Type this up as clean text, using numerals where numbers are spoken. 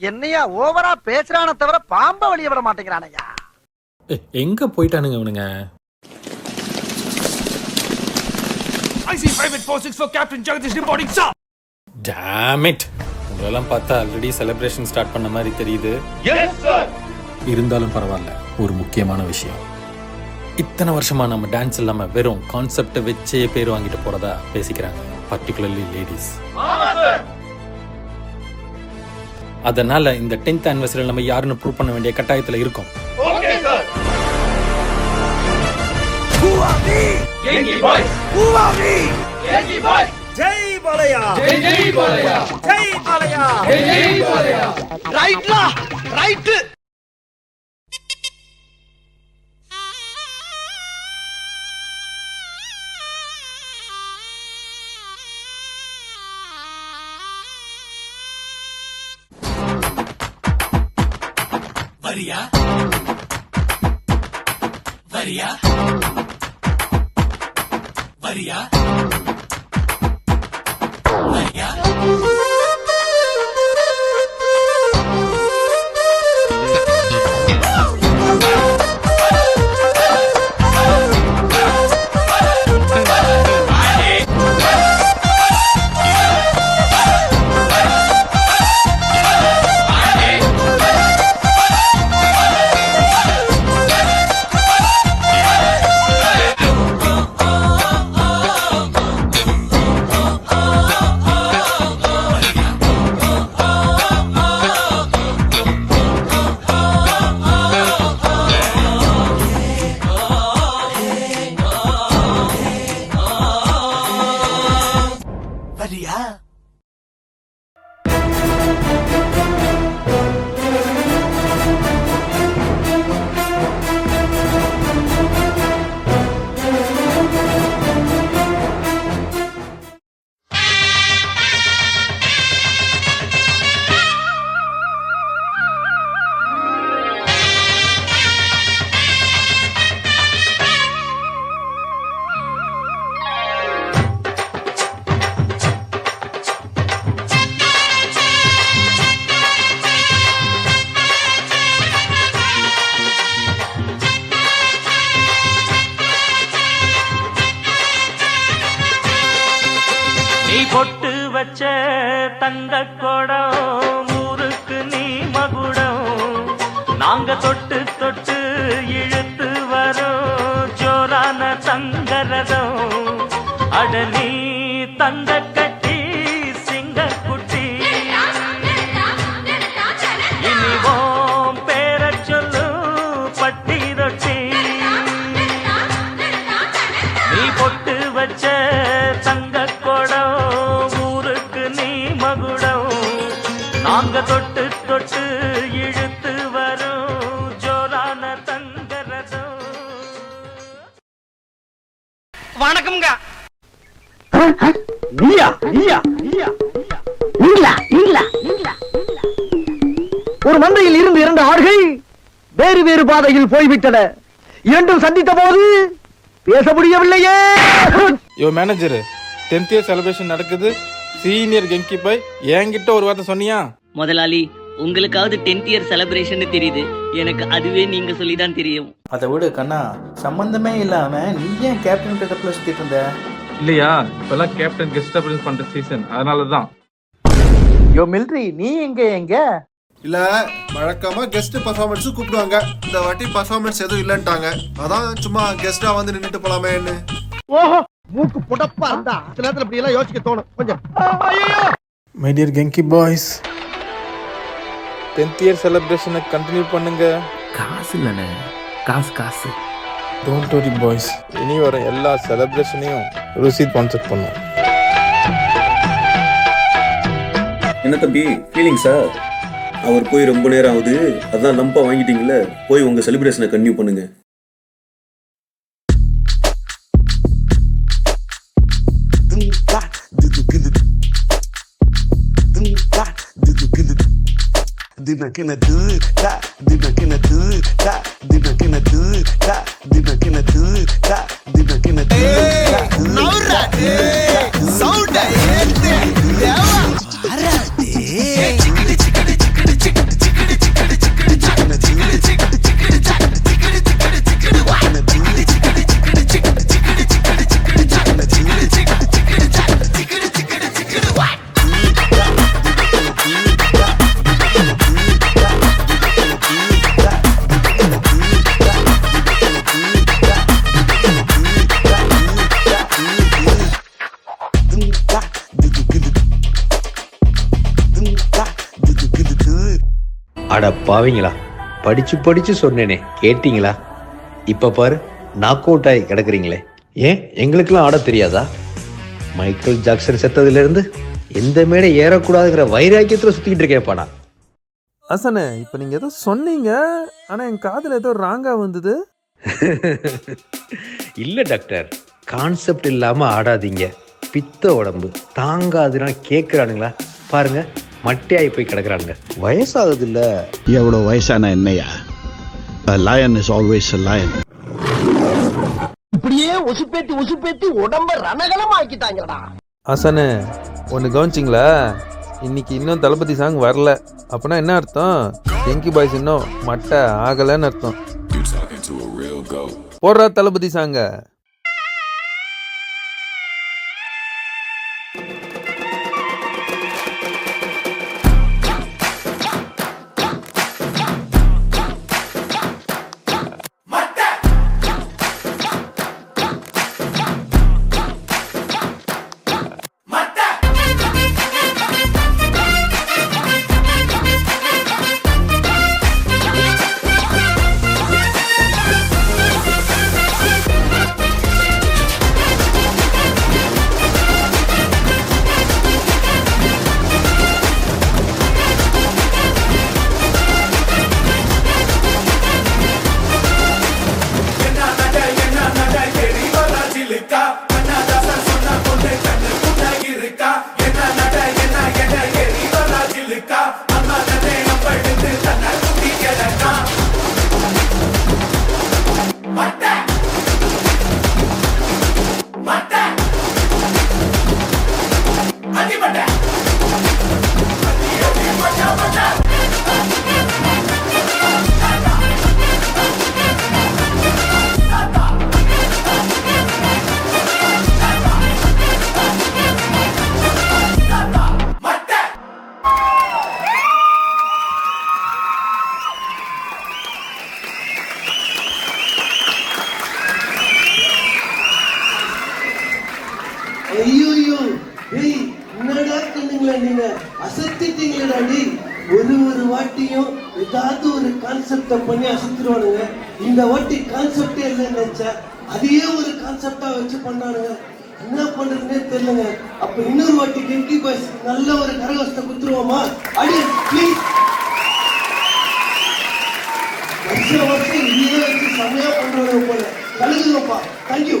என்னையா ஓவரா பேசுறான தவிர பாம்ப வெளிய விட மாட்டேங்கிறானையா. எங்க போயிட்டானுங்க இவனுங்க? I see Private 464 Captain Jagdish reporting, sir. Damn it. உங்களெல்லாம் பார்த்தா ஆல்ரெடி செலிப்ரேஷன் ஸ்டார்ட் பண்ண மாதிரி தெரியுது. Yes, sir. இருந்தாலும் பரவாயில்ல, ஒரு முக்கியமான விஷயம். இத்தனை வருஷமா நம்ம டான்ஸ் இல்லாம வெறும் கான்செப்டை வச்சே பேர் வாங்கிட்டு போறதா பேசிக்கிறாங்க, பர்டிகுலர்லி லேடிஸ். அதனால இந்த 10th anniversary நம்ம யாருன்னு ப்ரூவ் பண்ண வேண்டிய கட்டாயத்துல இருக்கோம். Okay, sir. Who are we? Genki boys. Who are we? Genki boys. Jai Balayya. Jai Balaya. Jai Balayya. Jai Balaya. ரைட்லா right. Variya. Variya. Variya. Variya. Variya. நீ பொட்டு வச்ச தங்க கொடம் ஊருக்கு நீ மகுடம், நாங்க தொட்டு தொட்டு இழுத்து வரோம் ஜோரான தங்கரதம். அட நீ தங்க கட்டி சிங்க குட்டி, இனிவோம் பேர சொல்லு பட்டி ரொட்டி. நீ பொட்டு வச்ச தங்க கொடம் ஊருக்கு நீ மகுடம், நாங்க தொட்டு தொட்டு இழுத்து வரும் ஜோரான தங்கரதம். வணக்கம்ங்க. நீயா நீயா நீயா நீங்களா நீங்களா நீங்களா? ஒரு மந்தையில் இருந்து 2 ஆடுகள் வேறு வேறு பாதையில் போய்விட்டன. இரண்டும் சந்தித்த போது பேச முடியவில்லையே. யோ மேனேஜர், 10th year செலிப்ரேஷன் நடக்குது, சீனியர் கெங்கி பாய் என்கிட்ட ஒரு வார்த்தை சொன்னியா? முதலாளி, உங்களுக்காவது 10th year செலிப்ரேஷன் தெரியுது, எனக்கு அதுவே நீங்க சொல்லிதான் தெரியும். அதை விடு கண்ணா, சம்பந்தமே இல்லாம நீ ஏன் கேப்டன் கிட்ட பிளஸ் சுத்திட்டு இருந்த? இல்லையா, இப்பெல்லாம் கேப்டன் கெஸ்ட் அப்பியரன்ஸ் பண்ற சீசன், அதனாலதான். யோ மிலிட்டரி, நீ எங்க? இல்ல வழக்கமா கெஸ்ட் பெர்ஃபார்மன்ஸ் கூப்பிடுவாங்க, இந்த வாட்டி பெர்ஃபார்மன்ஸ் எதுவும் இல்லன்ட்டாங்க, அதான் சும்மா கெஸ்டா வந்து நின்னுட்டு போலாமேன்னு. ஓஹோ, மூக்கு புடப்பா இருந்தா சில நேரத்துல இப்படி எல்லாம் யோசிக்க தோணும் கொஞ்சம். My dear Genki boys, 10th year செலிப்ரேஷனை கண்டினியூ பண்ணுங்க. காசு இல்லண்ணே, காசு. டோன்ட் வரி பாய்ஸ், இனி வர எல்லா செலிப்ரேஷனையும் ருசி கான்செப்ட் பண்ணும். என்ன தம்பி ஃபீலிங் சார்? அவர் போய் ரொம்ப நேரம் ஆகுது, அதான் லம்பா வாங்கிட்டீங்கல்ல, போய் உங்க செலிப்ரேஷனை கன்டினியூ பண்ணுங்க. சவுண்ட் அட பாவீங்களா, படிச்சு படிச்சு சொன்னேனே கேட்டீங்களா? இப்ப பாரு நாக் அவுட் ஆகி கிடக்குறீங்களே. ஏன் எங்களுக்கெல்லாம் ஆட தெரியாதா? மைக்கேல் ஜாக்சன் செத்ததுல இருந்து எந்த மேடை ஏறக்கூடாதுங்கிற வைராக்கியத்துல சுத்திக்கிட்டு இருக்கேன்ப்பா நான். அசனே, இப்போ நீங்கள் ஏதோ சொன்னீங்க, ஆனால் என் காதில் ஏதோ ராங்காக வந்தது. இல்ல டாக்டர், கான்செப்ட் இல்லாம ஆடாதீங்க. பித்த உடம்பு தாங்காதுன்னா கேட்குறானுங்களா? பாருங்க மட்டையாகி போய் கிடக்குறானுங்க. வயசாகுது இல்ல. எவ்வளோ வயசான என்னையா? A lion is always a lion. இப்படியே உசுப்பேத்தி உடம்ப ரணகலம் ஆக்கிட்டாங்கடா. அசனே, ஒன்று கவனிச்சிங்களா? இன்னைக்கு இன்னும் தளபதி சாங் வரல. அப்படின்னா என்ன அர்த்தம்? ஜெங்கி பாய்ஸ் இன்னும் மட்டை ஆகலைன்னு அர்த்தம். போடுறா தளபதி சாங்க. ஐயோ, ஏய் என்னடா கண்ணுங்களா நீங்க அசத்திட்டீங்களா? ஒரு வாட்டியும் ஏதாவது ஒரு கான்செப்ட பண்ணி அசத்துருவானுங்க. இந்த வாட்டி கான்செப்டே இல்லைன்னு நினைச்சா அதையே ஒரு கான்செப்டா வச்சு பண்ணானுங்க. என்ன பண்றதுன்னே தெரியலங்க. அப்ப இன்னொரு வாட்டி கெங்கி பாய்ஸ் நல்ல ஒரு கரகோஷத்தை குத்துருவோமா? அடி ப்ளீஸ். வருஷம் இதையே வச்சு செமையா பண்றவங்க போல கழுகுங்கப்பா. தேங்க்யூ.